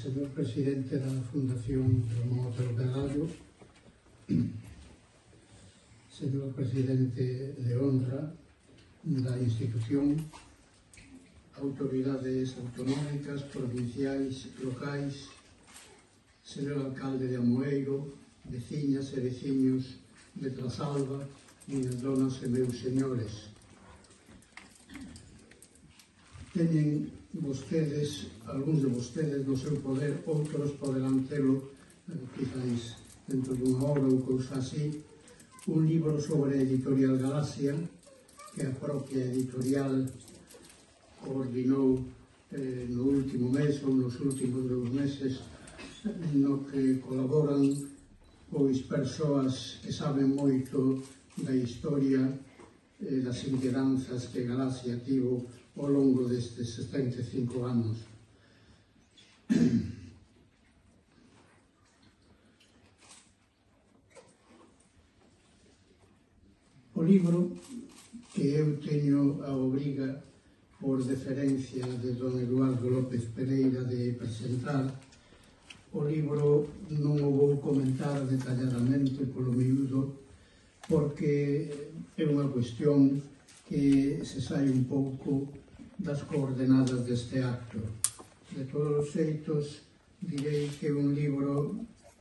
señor presidente da Fundación Ramón Otero Carballo, señor presidente de honra da institución, autoridades autonómicas, provinciais, locais, señor alcalde de Amoeiro, veciñas e veciños de Trasalba, miñas donas e meus señores. Teñen vostedes, algúns de vostedes no seu poder, outros poderán telo, quizáis dentro dunha hora ou cousa así, un libro sobre a editorial Galaxia, que a propia editorial coordinou no último mes ou nos últimos 2 meses, no que colaboran pois persoas que saben moito da historia e das inquedanzas que Galaxia tivo ao longo destes 75 anos. O libro que eu teño a obriga por deferencia de don Eduardo López Pereira de presentar, o libro non o vou comentar detalladamente polo miúdo porque é unha cuestión que se sai un pouco das coordenadas deste acto. De todos os xeitos, direi que é un libro,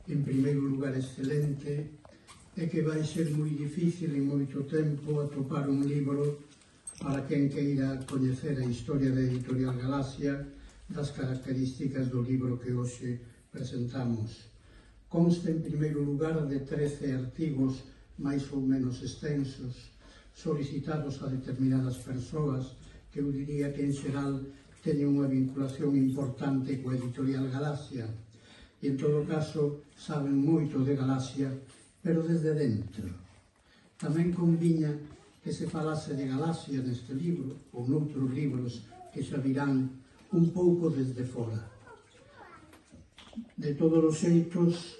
en primeiro lugar, excelente, e que vai ser moi difícil en moito tempo atopar un libro para quen queira coñecer a historia da editorial Galaxia, das características do libro que hoxe presentamos. Consta, en primeiro lugar, de 13 artigos máis ou menos extensos, solicitados a determinadas persoas que eu diría que en xeral teñen unha vinculación importante coa editorial Galaxia e en todo caso saben moito de Galaxia, pero desde dentro. Tamén conviña que se falase de Galaxia neste libro ou noutros libros que xa virán un pouco desde fora. De todos os xeitos,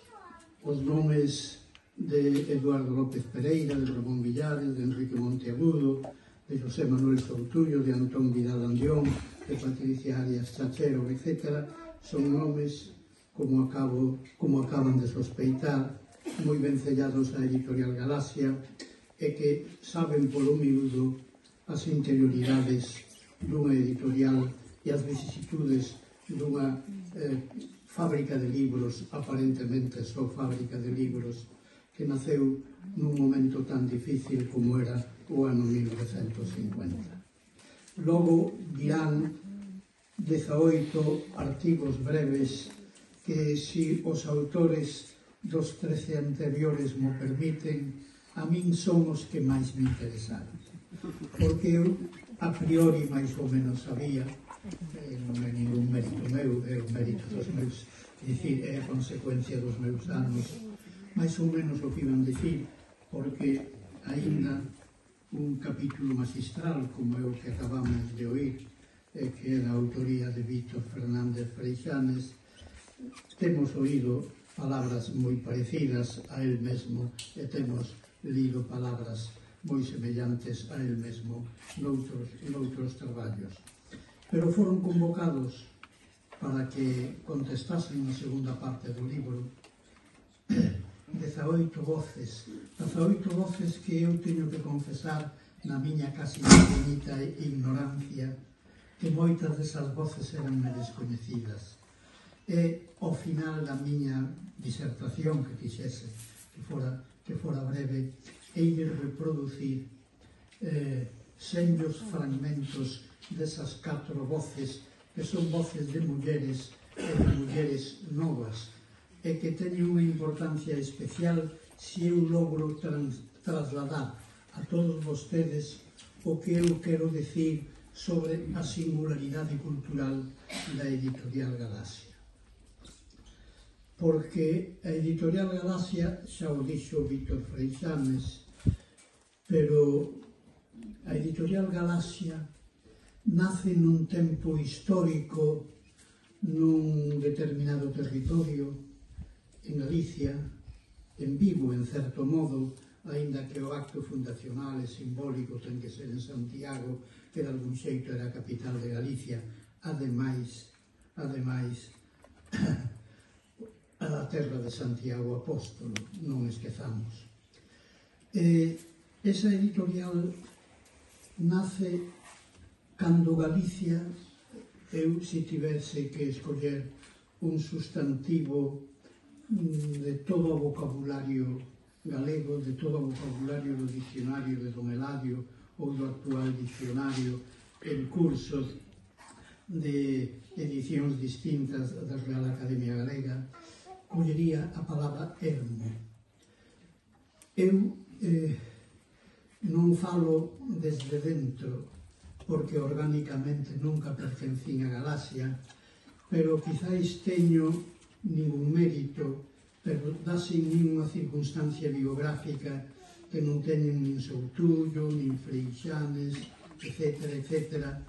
os nomes de Eduardo López Pereira, de Ramón Villares, de Enrique Monteagudo, de José Manuel Soutullo, de Antón Vidal Andión, de Patricia Arias Chachero, etc., son nomes, como acaban de sospeitar, moi vencellados á editorial Galaxia e que saben polo miúdo as interioridades dunha editorial e as vicisitudes dunha fábrica de libros, aparentemente só fábrica de libros, que naceu nun momento tan difícil como era o ano 1950. Logo virán 18 artigos breves que, se os autores dos 13 anteriores mo permiten, a min son os que máis me interesaron. Porque eu, a priori, máis ou menos sabía, non é ningún mérito meu, é o mérito dos meus, é dicir, é a consecuencia dos meus anos, máis ou menos o que iban dicir, porque aínda un capítulo magistral, como é o que acabamos de oír, que é da autoría de Víctor Fernández Freixanes, temos oído palabras moi parecidas a él mesmo e temos lido palabras moi semellantes a él mesmo noutros traballos. Pero foron convocados para que contestasen na segunda parte do libro 18 voces que eu teño que confesar na miña casi infinita ignorancia que moitas desas voces eran descoñecidas. E ao final da miña disertación que quixese que fora breve, hei de reproducir senllos fragmentos desas 4 voces que son voces de mulleres e de mulleres novas e que teñen unha importancia especial se eu logro trasladar a todos vostedes o que eu quero decir sobre a singularidade cultural da editorial Galaxia. Porque a editorial Galaxia, xa o dixo Víctor Freixanes, pero a editorial Galaxia nace nun tempo histórico, nun determinado territorio, en Galicia, en Vigo, en certo modo, aínda que o acto fundacional e simbólico ten que ser en Santiago, que de algún xeito era a capital de Galicia. Ademais, a terra de Santiago Apóstolo, non esquezamos. Esa editorial nace cando Galicia, eu se tivese que escoller un sustantivo de todo o vocabulario galego, de todo o vocabulario do dicionario de Don Eladio ou do actual dicionario en cursos de edicións distintas da Real Academia Galega, collería a palabra ermo. Eu non falo desde dentro, porque orgánicamente nunca pertencín a Galaxia, pero quizáis teño ningún mérito, pero dase nin unha circunstancia biográfica que non teñen nin Soutullo, nin Freixanes, etc.,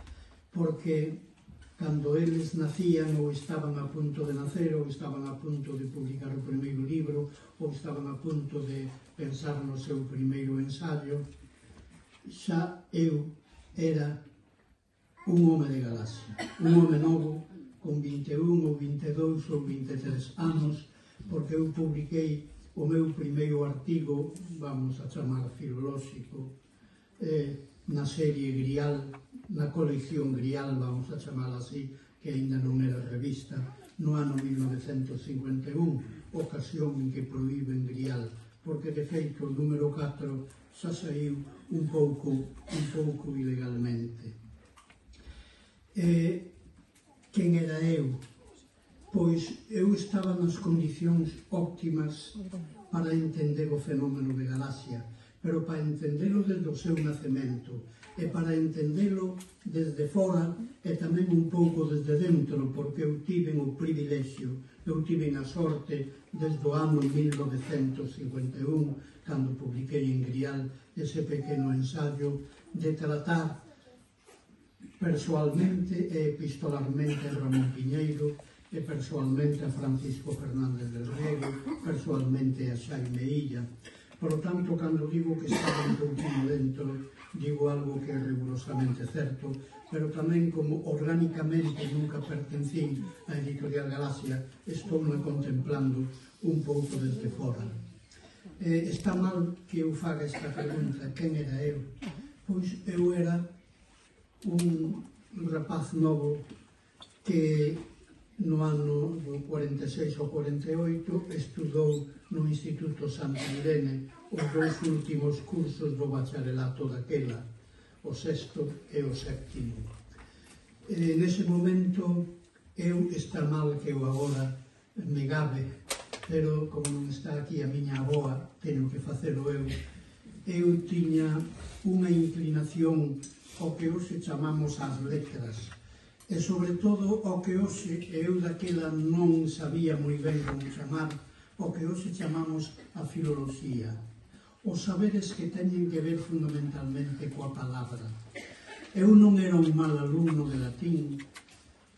porque cando eles nacían ou estaban a punto de nacer ou estaban a punto de publicar o primeiro libro ou estaban a punto de pensar no seu primeiro ensaio, xa eu era un home de Galaxia, un home novo, con 21 ou 22 ou 23 anos, porque eu publiquei o meu primeiro artigo, vamos a chamar filolóxico, na serie Grial, na colección Grial, vamos a chamala así, que ainda non era revista, no ano 1951, ocasión en que proíben Grial, porque de feito o número 4 xa saiu un pouco ilegalmente. Quen era eu? Pois eu estaba nas condicións óptimas para entender o fenómeno de Galaxia, pero para entendelo desde o seu nacemento, e para entendelo desde fora e tamén un pouco desde dentro, porque eu tive o privilexio, eu tive a sorte desde o ano 1951, cando publiquei en Grial ese pequeno ensaio, de tratar persoalmente e epistolarmente a Ramón Piñeiro, e persoalmente a Francisco Fernández del Riego, persoalmente a Xaime Illa. Por lo tanto, cando digo que estaba un pouquinho dentro, digo algo que é rigurosamente certo, pero tamén como orgánicamente nunca pertencín á Editorial Galaxia, estou contemplando un pouco desde fora. Está mal que eu faga esta pregunta, quen era eu? Pois eu era un rapaz novo que no ano do 46 ou 48 estudou no Instituto Santa Irene os dois últimos cursos do bacharelato daquela, o sexto e o séptimo. Nese momento eu, está mal que eu agora me gabe, pero como non está aquí a miña avoa, teño que facelo eu. Eu tiña unha inclinación ao que hoxe chamamos as letras, e sobre todo ao que hoxe eu daquela non sabía moi ben como chamar, ao que hoxe chamamos a filoloxía, os saberes que teñen que ver fundamentalmente coa palabra. Eu non era un mal alumno de latín,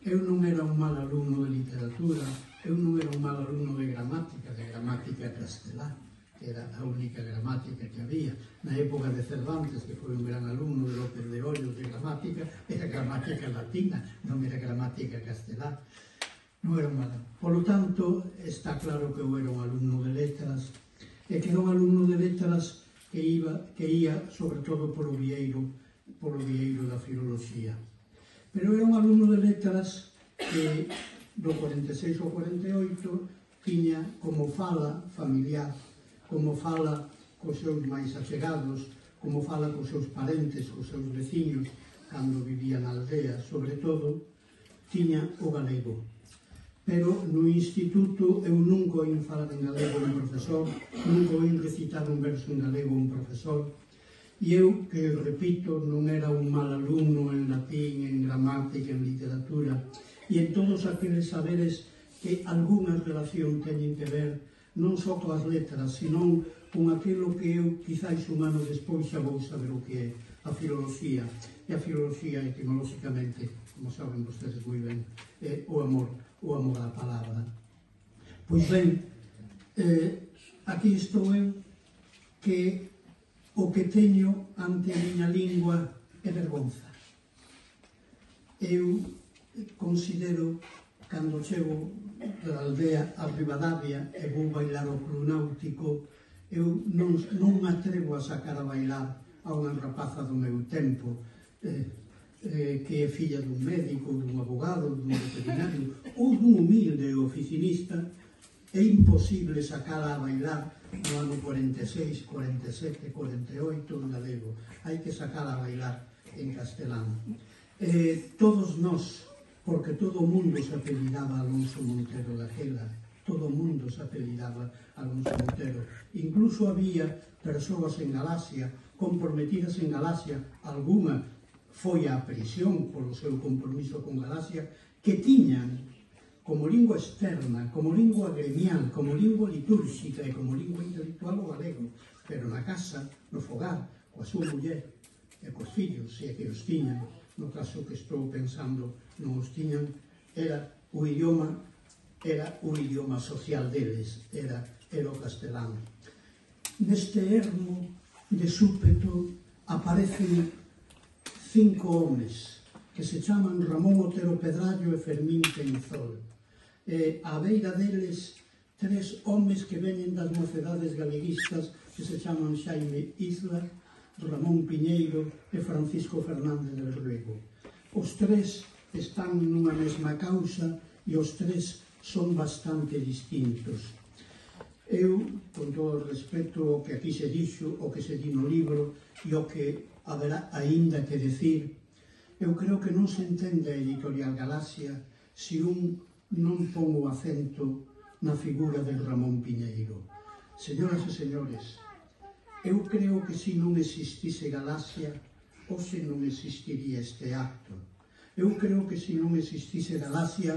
eu non era un mal alumno de literatura, eu non era un mal alumno de gramática castelá, que era a única gramática que había. Na época de Cervantes, que foi un gran alumno de López de Hoyos de gramática, era gramática latina, non era gramática castelá. Non era un mal. Por lo tanto, está claro que eu era un alumno de letras, e que era un alumno de letras que ia sobre todo por o vieiro da filoloxía. Pero era un alumno de letras que do 46 ao 48 tiña como fala familiar, como fala cos seus máis achegados, como fala cos seus parentes, cos seus veciños, cando vivía na aldea, sobre todo, tiña o galego. Pero no instituto eu nunca oín falar en galego a un profesor, nunca oín recitar un verso en galego a un profesor, e eu, que repito, non era un mal alumno en latín, en gramática, en literatura, e en todos aqueles saberes que algunha relación teñen que ver non só coas letras, senón con aquilo que eu, quizáis un ano despois, xa vou saber o que é a filoloxía. E a filoloxía, etimolóxicamente, como saben vostedes moi ben, é o amor á palabra. Pois ben, aquí estou eu, que o que teño ante a miña lingua é vergonza. Eu considero, cando chego da aldea a Ribadavia e vou bailar o club náutico, eu non me atrevo a sacar a bailar a unha rapaza do meu tempo, que é filla dun médico, dun abogado, dun veterinario ou dun humilde oficinista. É imposible sacala a bailar no ano 46, 47, 48 en galego. Hai que sacala a bailar en castelán. Todos nós, porque todo o mundo se apellidaba Alonso Montero daquela, todo o mundo se apellidaba Alonso Montero. Incluso había persoas en Galaxia, comprometidas en Galaxia, algunha foi á prisión polo seu compromiso con Galaxia, que tiñan como lingua externa, como lingua gremial, como lingua litúrxica e como lingua intelectual o galego, pero na casa, no fogar, coa súa muller e cos fillos, se é que os tiñan, no caso que estou pensando non os tiñan, era o idioma social deles, era o castelán. Neste ermo de súpeto aparecen 5 homes que se chaman Ramón Otero Pedrallo e Fermín Penzol. A beira deles 3 homes que veñen das mocedades galeguistas que se chaman Xaime Isla, Ramón Piñeiro e Francisco Fernández del Riego. Os 3 están nunha mesma causa e os 3 son bastante distintos. Eu, con todo o respeto ao que aquí se dixo, o que se di no libro e o que haberá aínda que decir, eu creo que non se entende a editorial Galaxia se un non pon o acento na figura de Ramón Piñeiro. Señoras e señores, eu creo que se non existise Galaxia, hoxe non existiría este acto. Eu creo que se non existise Galaxia,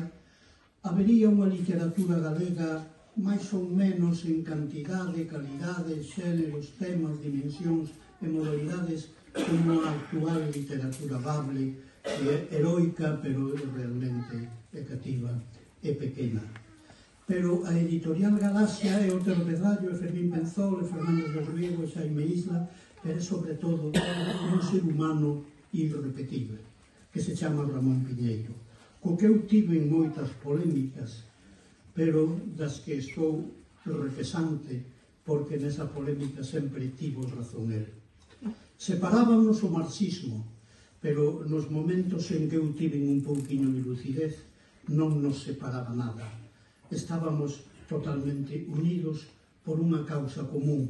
habería unha literatura galega máis ou menos en cantidade, calidade, xéneros, temas, dimensións e modalidades como a actual literatura bable, que é heroica, pero realmente é cativa e pequena. Pero a editorial Galaxia é Otero Pedrallo, e Fermín Penzol, e Fernández del Riego, e Xaime Isla, pero é sobre todo un ser humano irrepetible, que se chama Ramón Piñeiro, co que eu tive moitas polémicas, pero das que estou refesante, porque nesa polémica sempre tivo razón el. Separábamos o marxismo, pero nos momentos en que eu tive un pouquiño de lucidez non nos separaba nada. Estábamos totalmente unidos por unha causa común.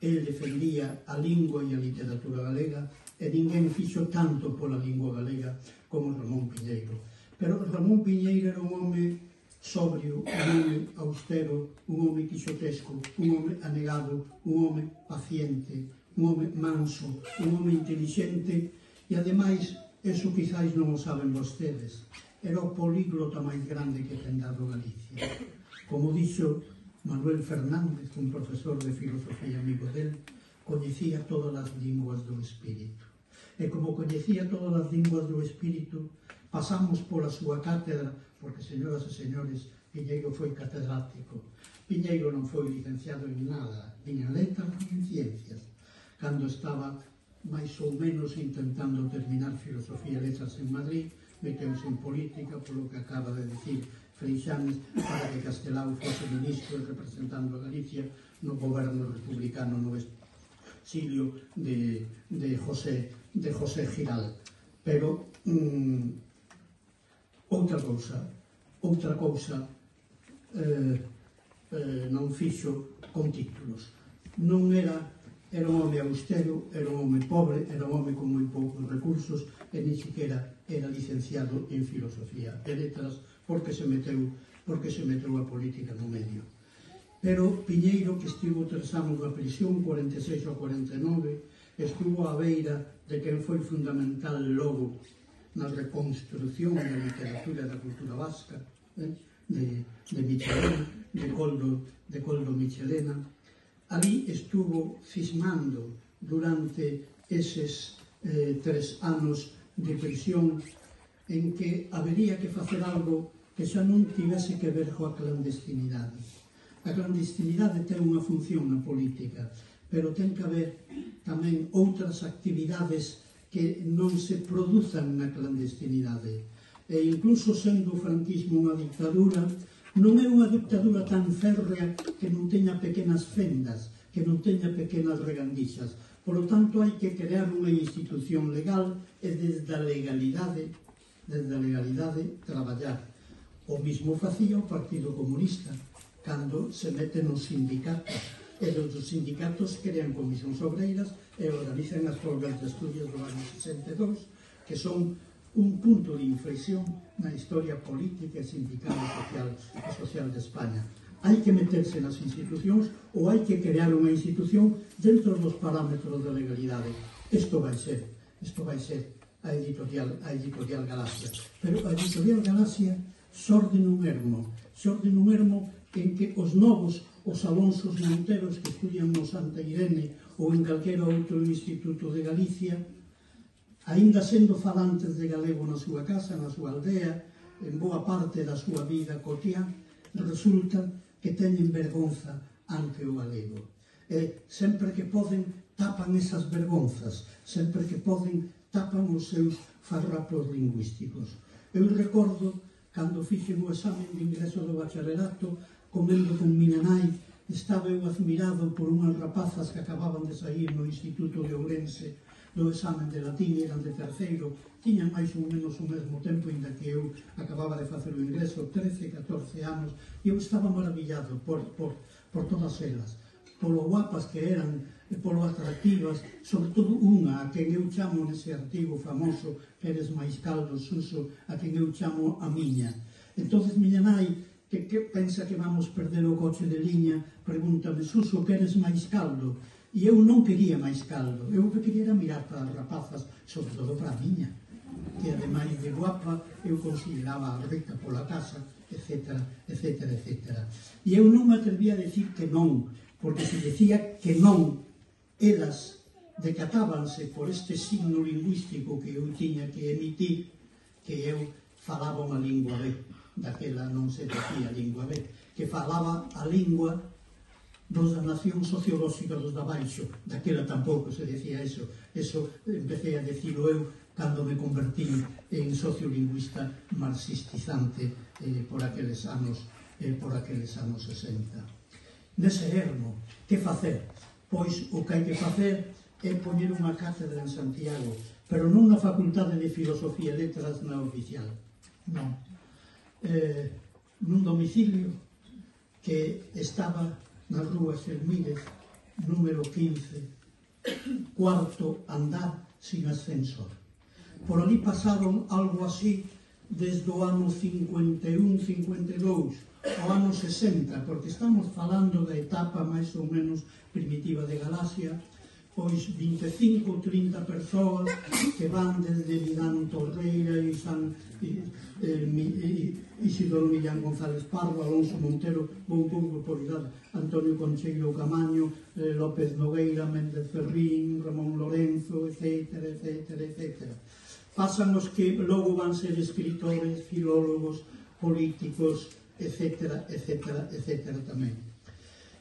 El defendía a lingua e a literatura galega e ninguén fixo tanto pola lingua galega como Ramón Piñeiro. Pero Ramón Piñeiro era un home sobrio, un home austero, un home quixotesco, un home anegado, un home paciente, un home manso, un home inteligente e, ademais, eso quizáis non o saben vostedes, era o políglota máis grande que ten dado Galicia. Como dixo Manuel Fernández, un profesor de filosofía amigo del, coñecía todas as linguas do espírito. E como coñecía todas as linguas do espírito, pasamos pola súa cátedra, porque, señoras e señores, Piñeiro foi catedrático. Piñeiro non foi licenciado en nada, nin en letras, nin en ciencias. Cando estaba máis ou menos intentando terminar filosofía e letras en Madrid, meteuse en política, polo que acaba de decir Freixanes, para que Castelao fose ministro representando a Galicia no goberno republicano no exilio de José Giral. Pero outra cousa non fixo con títulos. Non era un home austero, era un home pobre, era un home con moi poucos recursos e ni siquiera era licenciado en filosofía e letras porque se meteu a política no medio. Pero Piñeiro, que estivo 3 anos na prisión, 46 ao 49, estuvo á beira de quen foi fundamental logo na reconstrucción da literatura e da cultura vasca, de Michelena, de Coldo Michelena. Ali estuvo cismando durante eses 3 anos de prisión en que habería que facer algo que xa non tivese que ver coa clandestinidade. A clandestinidade ten unha función na política, pero ten que haber tamén outras actividades que non se produzan na clandestinidade. E incluso sendo o franquismo unha dictadura, Non é unha dictadura tan férrea que non teña pequenas fendas, que non teña pequenas regandixas. Por lo tanto, hai que crear unha institución legal e desde a legalidade traballar. O mismo facía o Partido Comunista cando se mete nos sindicatos, e dos sindicatos crean comisións obreiras e organizan as folgas de estudios do ano 62, que son un punto de inflexión na historia política e sindical e social de España. Hai que meterse nas institucións ou hai que crear unha institución dentro dos parámetros da legalidade. Isto vai ser a editorial Galaxia. Pero a editorial Galaxia xorde nun ermo en que os novos, os Alonsos Monteros que estudian no Santa Irene ou en calquera outro instituto de Galicia, aínda sendo falantes de galego na súa casa, na súa aldea, en boa parte da súa vida cotiá, resulta que teñen vergonza ante o galego. E sempre que poden, tapan esas vergonzas, sempre que poden, tapan os seus farrapos lingüísticos. Eu recordo, cando fixen o examen de ingreso do bacharelato, comendo con miña nai, estaba eu admirado por unhas rapazas que acababan de sair no Instituto de Ourense do examen de latín, eran de terceiro, tiñan máis ou menos o mesmo tempo, inda que eu acababa de facer o ingreso, 13, 14 anos, e eu estaba maravillado por todas elas, polo guapas que eran, e polo atractivas, sobre todo unha, a quen eu chamo nese artigo famoso, que eres máis caldo, Suso, a quen eu chamo a miña. Entonces, miña nai, que pensa que vamos perder o coche de liña, pregúntame, Suso, que eres máis caldo? E eu non quería máis caldo, eu o que quería era mirar para as rapazas, sobre todo para a miña, que ademais de guapa, eu consideraba rica pola casa, etc. E eu non me atrevía a decir que non, porque se decía que non, elas decatábanse por este signo lingüístico que eu tiña que emitir, que eu falaba unha lingua B, daquela non se decía lingua B, que falaba a lingua dos da nación sociolóxica dos da baixo, daquela tampouco se decía eso empecé a decirlo eu cando me convertí en sociolingüista marxistizante por aqueles anos 60. Nese ermo, que facer? Pois o que hai que facer é poñer unha cátedra en Santiago, pero non na Facultade de Filosofía e Letras na oficial, non. Nun domicilio que estaba na rúa Xelmírez, número 15, cuarto andar sin ascensor. Por ali pasaron algo así desde o ano 51-52 ao ano 60, porque estamos falando da etapa máis ou menos primitiva de Galaxia, pois 25 ou 30 persoas que van desde Milán Torreira e Isidoro Millán González Pardo, Alonso Montero, vou por idade, Antonio Concheiro Camaño, López Nogueira, Méndez Ferrín, Ramón Lorenzo, etc. Pasan os que logo van ser escritores, filólogos, políticos, etc. tamén.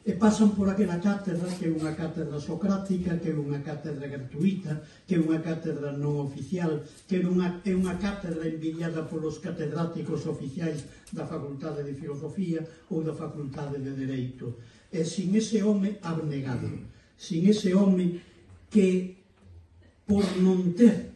E pasan por aquela cátedra, que é unha cátedra socrática, que é unha cátedra gratuita, que é unha cátedra non oficial, que é unha cátedra envidiada polos catedráticos oficiais da Facultade de Filosofía ou da Facultade de Dereito. E sin ese home abnegado, sin ese home que, por non ter,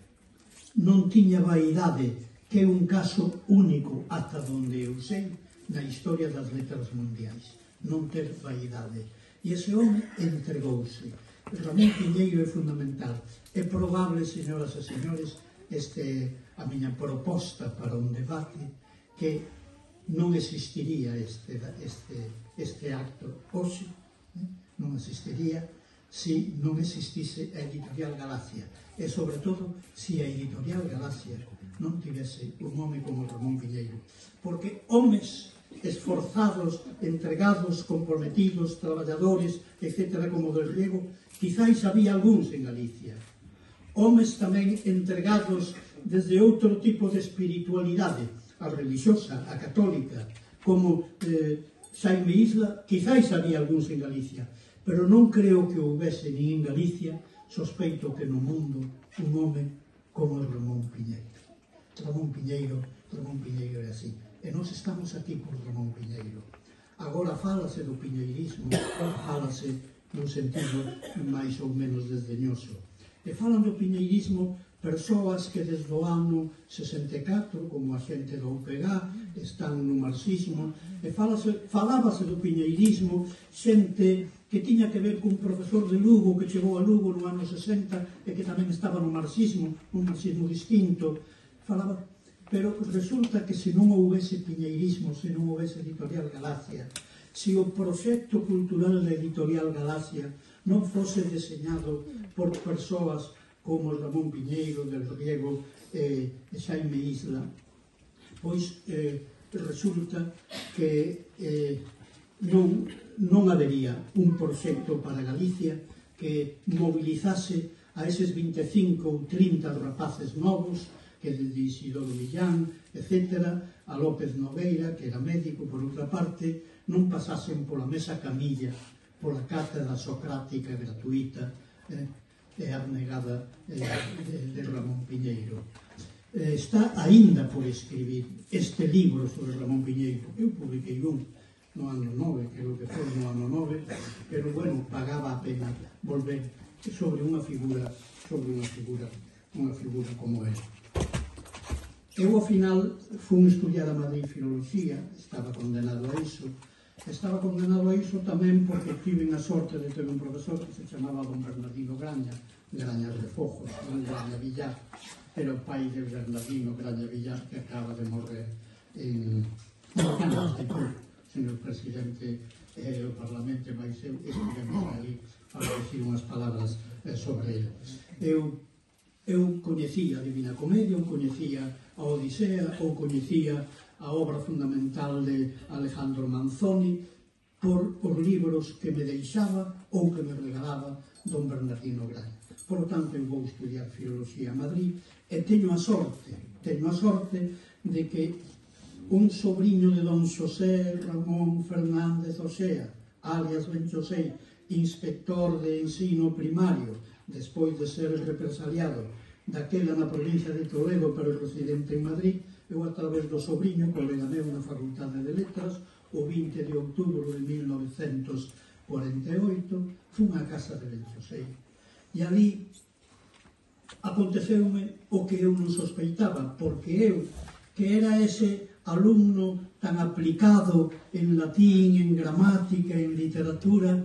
non tiña vaidade, que é un caso único ata onde eu sei na historia das letras mundiais, non ter vaidade. E ese home entregouse. Ramón Piñeiro é fundamental. É probable, señoras e señores, a miña proposta para un debate, que non existiría este acto hoxe, non existiría se non existise a editorial Galaxia, e sobre todo se a editorial Galaxia non tivese un home como Ramón Piñeiro, porque homes esforzados, entregados, comprometidos, traballadores, etc., como del Riego, quizáis había algúns en Galicia. Homes tamén entregados desde outro tipo de espiritualidade, a religiosa, a católica, como Xaime Isla, quizáis había algúns en Galicia, pero non creo que houvese nin en Galicia, sospeito que no mundo, un home como Ramón Piñeiro. Ramón Piñeiro é así. E nós estamos aquí por Ramón Piñeiro. Agora fálase do piñeirismo, fálase nun sentido máis ou menos desdeñoso. E falan do piñeirismo persoas que desde o ano 64, como a xente do UPG, están no marxismo, e falábase do piñeirismo xente que tiña que ver cun profesor de Lugo que chegou a Lugo no ano 60 e que tamén estaba no marxismo, un marxismo distinto. Falaba, pero resulta que se non houvese piñeirismo, se non houvese Editorial Galacia, se o proxecto cultural da Editorial Galacia non fose deseñado por persoas como Ramón Piñeiro, Del Riego e Xaime Isla, pois resulta que non habería un proxecto para Galicia que mobilizase a eses 25 ou 30 rapaces novos, que de Isidoro Millán, etc., a López Nogueira, que era médico, por outra parte, non pasasen pola mesa camilla, pola cátedra socrática gratuita e abnegada de Ramón Piñeiro. Está aínda por escribir este libro sobre Ramón Piñeiro. Eu publiquei un no ano 9, creo que foi no ano 9, pero, bueno, pagaba a pena volver sobre unha figura como ele. Eu, ao final, fui estudiar a Madrid Filoloxía, estaba condenado a iso. Estaba condenado a iso tamén porque tive a sorte de ter un profesor que se chamaba don Bernardino Graña, Graña Refojos, non Graña Villar, era o pai de Bernardino Graña Villar, que acaba de morrer en Constitución, señor presidente do Parlamento, mas eu estivemos ali para decir unhas palabras sobre ele. Eu coñecía a Divina Comedia, eu coñecía a Odisea, ou coñecía a obra fundamental de Alejandro Manzoni por os libros que me deixaba ou que me regalaba don Bernardino Graña. Por lo tanto, eu vou estudiar Filoloxía a Madrid e teño a sorte de que un sobriño de don Xosé Ramón Fernández Oxea, alias Ben Xosé, inspector de ensino primario, despois de ser represaliado daquela na provincia de Toledo, pero residente en Madrid, eu a través do sobriño, colega meu na Facultade de Letras, o 20 de outubro de 1948, fun á casa de Ben Xosé. E ali aconteceume o que eu non sospeitaba, porque eu, que era ese alumno tan aplicado en latín, en gramática, en literatura,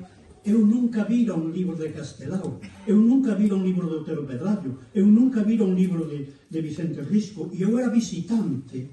eu nunca vira un libro de Castelao, eu nunca vira un libro de Otero Pedrallo, eu nunca vira un libro de Vicente Risco, e eu era visitante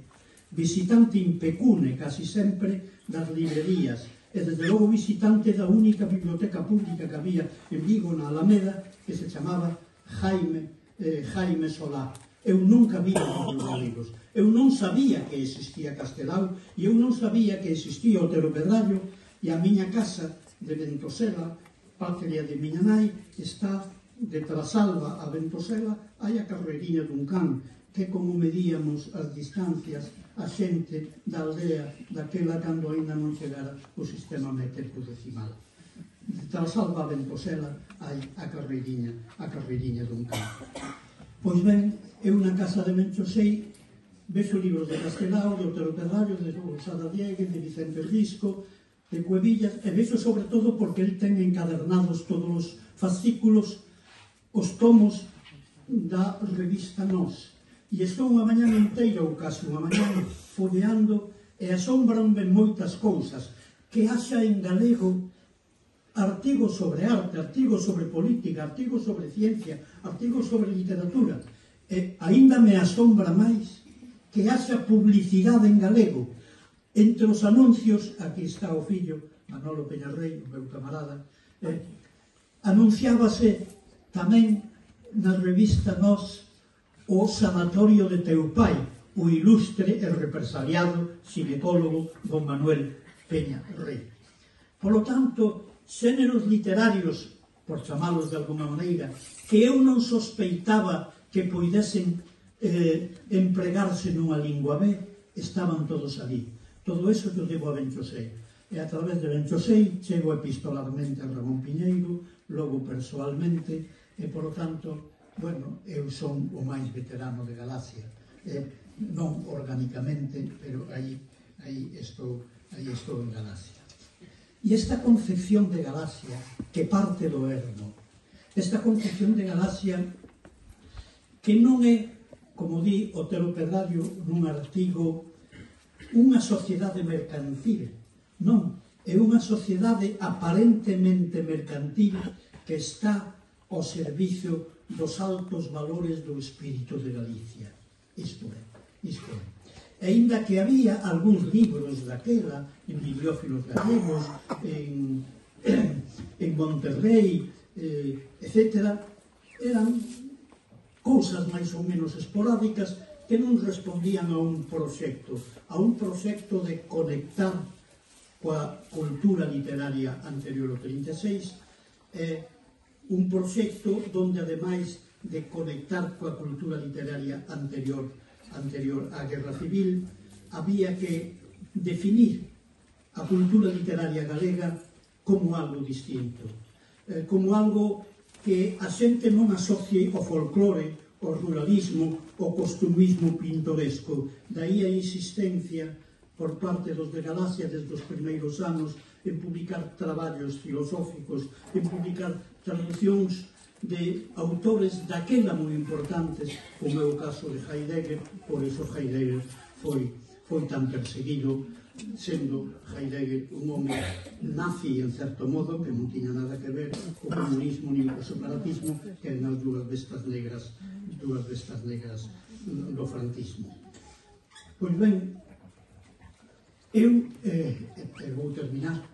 impecune, casi sempre, das librerías, e desde logo visitante da única biblioteca pública que había en Vigo, na Alameda, que se chamaba Jaime Solá. Eu nunca vira un libro de libros, eu non sabía que existía Castelao, e eu non sabía que existía Otero Pedrallo, e a miña casa de Ventosela, patria de miña nai, está de Trasalba a Ventosela, hai a carreiriña dun can, que como medíamos as distancias a xente da aldea daquela cando ainda non chegara o sistema métrico decimal. De Trasalba a Ventosela hai a carreiriña dun can. Pois ben, eu na casa de Menchosei vexo libros de Castelao, de Otero Pedrallo, de Osada Diegues, de Vicente Risco, de Cuevillas, e vexo sobre todo porque el ten encadernados todos os fascículos, os tomos da revista Nós. E estou unha mañana inteira, ou casi unha mañana, folleando, e asombranme moitas cousas, que haxa en galego artigos sobre arte, artigos sobre política, artigos sobre ciencia, artigos sobre literatura, e aínda me asombra máis que haxa publicidade en galego. Entre os anuncios, aquí está o fillo, Manolo Peñarrey, o meu camarada, anunciábase tamén na revista Nós o sanatorio de teu pai, o ilustre e represaliado ginecólogo don Manuel Peñarrey. Por lo tanto, xéneros literarios, por chamalos de alguma maneira, que eu non sospeitaba que poidesen empregarse nunha lingua B, estaban todos ali. Todo eso que eu debo a Ben Xosé. E a través de Ben Xosé chego epistolarmente a Ramón Piñeiro, logo persoalmente, e, por lo tanto, bueno, eu son o máis veterano de Galacia. Non orgánicamente, pero aí aí estou en Galaxia. E esta concepción de Galaxia, que parte do ermo, esta concepción de Galaxia que non é, como di Otero Perdario nun artigo, unha sociedade mercantil, non, é unha sociedade aparentemente mercantil que está ao servicio dos altos valores do espírito de Galicia. Isto é. E ainda que había algúns libros daquela, en bibliófilos galegos, en Monterrey, etc., eran cousas máis ou menos esporádicas que non respondían a un proxecto de conectar coa cultura literaria anterior ao 36, un proxecto donde, ademais de conectar coa cultura literaria anterior á Guerra Civil, había que definir a cultura literaria galega como algo distinto, como algo que a xente non asocie o folclore, o ruralismo, o costumismo pintoresco. Daí a insistencia por parte dos de Galaxia desde os primeiros anos en publicar traballos filosóficos, en publicar traducións de autores daquela moi importantes, como é o caso de Heidegger. Por eso Heidegger foi tan perseguido, sendo Heidegger un home nazi, en certo modo, que non tiña nada que ver co comunismo ni co separatismo, que eran as dúas bestas negras do franquismo. Pois ben, eu vou terminar.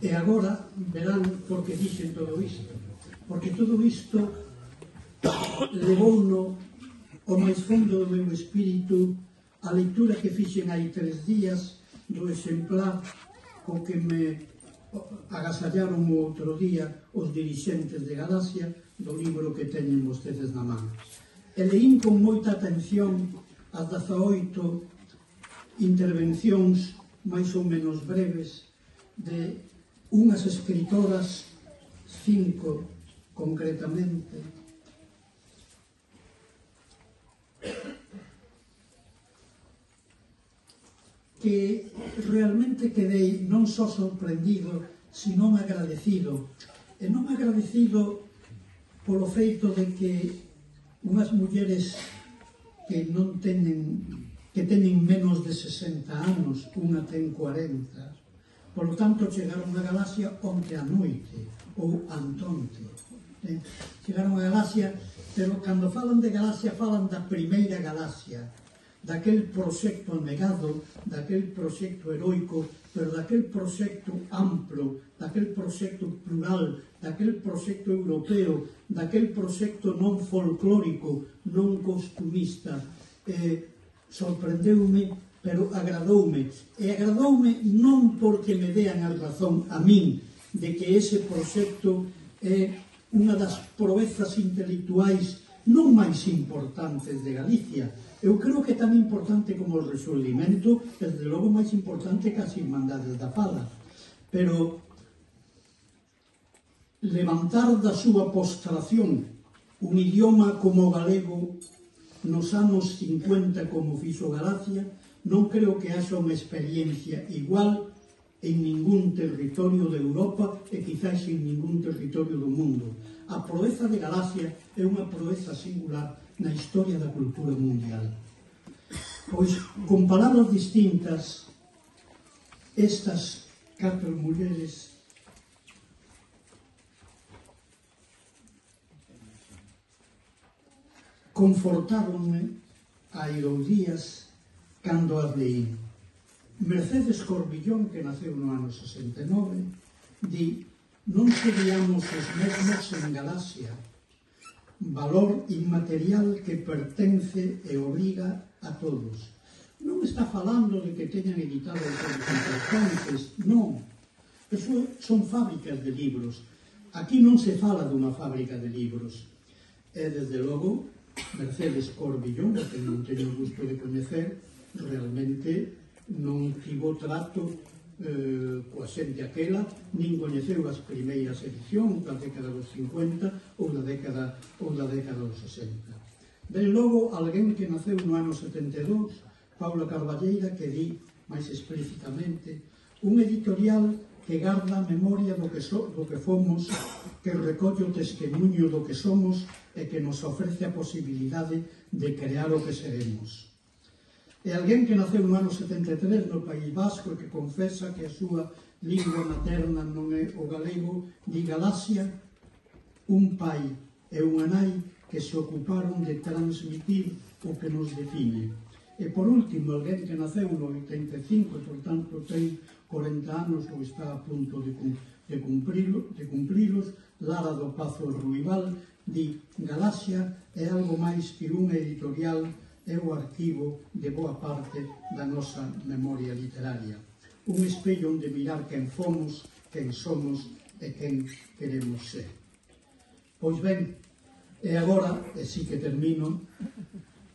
E agora verán por que dixen todo isto. Porque todo isto levouno ao máis fondo do meu espírito a lectura que fixen hai 3 días do exemplar co que me agasallaron o outro día os dirixentes de Galaxia do libro que teñen vostedes na man. E leín con moita atención as 18 intervencións máis ou menos breves de unhas escritoras, 5 concretamente, que realmente quedei non só sorprendido, sino agradecido. E non agradecido polo feito de que unhas mulleres que non teñen, que teñen menos de 60 anos, unha ten 40, polo tanto, chegaron a Galaxia onte a noite, ou antonte. Chegaron a Galaxia, pero cando falan de Galaxia, falan da primeira Galaxia, daquel proxecto anegado, daquel proxecto heroico, pero daquel proxecto amplo, daquel proxecto plural, daquel proxecto europeo, daquel proxecto non folclórico, non costumista. Sorprendeume, pero agradoume. E agradoume non porque me dean a razón a min de que ese proxecto é unha das proezas intelectuais non máis importantes de Galicia. Eu creo que é tan importante como o Rexurdimento, desde logo máis importante que as Irmandades da Fala. Pero levantar da súa postración un idioma como o galego nos anos 50 como fixo Galaxia, non creo que haxa unha experiencia igual en ningún territorio de Europa e quizás en ningún territorio do mundo. A proeza de Galaxia é unha proeza singular na historia da cultura mundial. Pois, con palabras distintas, estas 4 mulleres confortáronme hai 2 días cando as leí. Mercedes Corbillón, que naceu no ano 69, di: non seríamos os mesmos en Galaxia, valor inmaterial que pertence e obriga a todos. Non está falando de que teñan editado cousas importantes, non. Eso son fábricas de libros. Aquí non se fala dunha fábrica de libros. E, desde logo, Mercedes Corbillón, que non teño o gusto de coñecer, realmente non tivo trato coa xente aquela, nin coñeceu as primeiras edicións da década dos 50 ou da década dos 60. Ben logo, alguén que naceu no ano 72, Paula Carballeira, que di máis explícitamente: un editorial que garda a memoria do que fomos, que recolle o testemunho do que somos e que nos ofrece a posibilidade de crear o que seremos. É alguén que naceu no ano 73 no País Vasco e que confesa que a súa lingua materna non é o galego, di Galaxia, un pai e unha nai que se ocuparon de transmitir o que nos define. E por último, alguén que naceu no 85 e por tanto ten 40 anos ou está a punto de cumprilos, Lara do Pazo Ruibal, di: Galaxia é algo máis que unha editorial, é o arquivo de boa parte da nosa memoria literaria. Un espello onde mirar quen fomos, quen somos e quen queremos ser. Pois ben, e agora, e si que termino,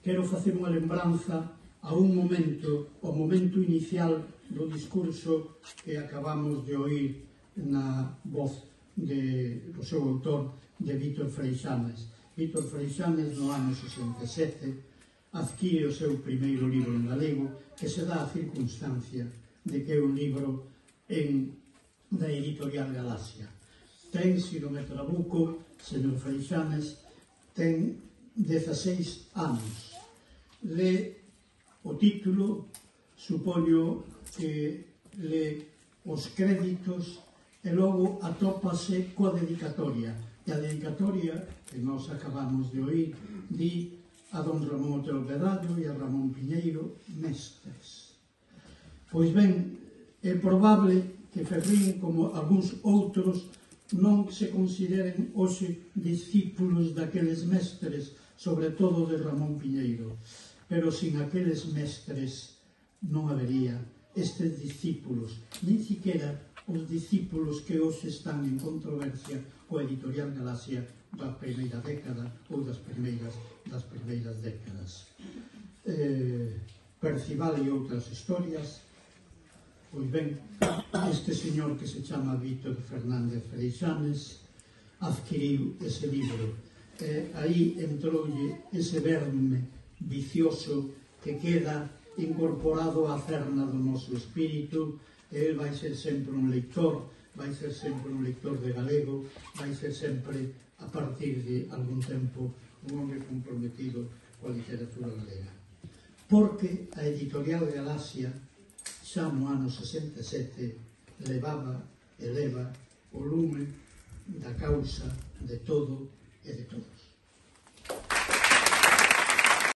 quero facer unha lembranza a un momento, o momento inicial do discurso que acabamos de oír na voz do seu autor, de Vítor Freixanes. Vítor Freixanes, no ano 67, adquire o seu primeiro libro en galego, que se dá a circunstancia de que é un libro da editorial Galaxia. Ten, se non me trabuco, señor Freixanes, ten 16 anos. Le o título, supoño que le os créditos e logo atópase coa dedicatoria. E a dedicatoria, que nós acabamos de oír, di a don Ramón Otero Pedrallo e a Ramón Piñeiro, mestres. Pois ben, é probable que Ferrín, como algúns outros, non se consideren hoxe discípulos daqueles mestres, sobre todo de Ramón Piñeiro. Pero sin aqueles mestres non habería estes discípulos, nin siquiera os discípulos que hoxe están en controversia coa editorial Galaxia da primeira década ou das primeiras décadas. Percival e outras historias. Pois ben, este señor que se chama Vítor Fernández Freixanes adquiriu ese libro. Aí entroulle ese verme vicioso que queda incorporado á cerna do noso espírito. El vai ser sempre un lector, vai ser sempre un lector de galego, vai ser sempre, a partir de algún tempo, un home comprometido coa literatura galega. Porque a editorial Galaxia, xa no ano 67, levaba e leva o lume da causa de todo e de todos.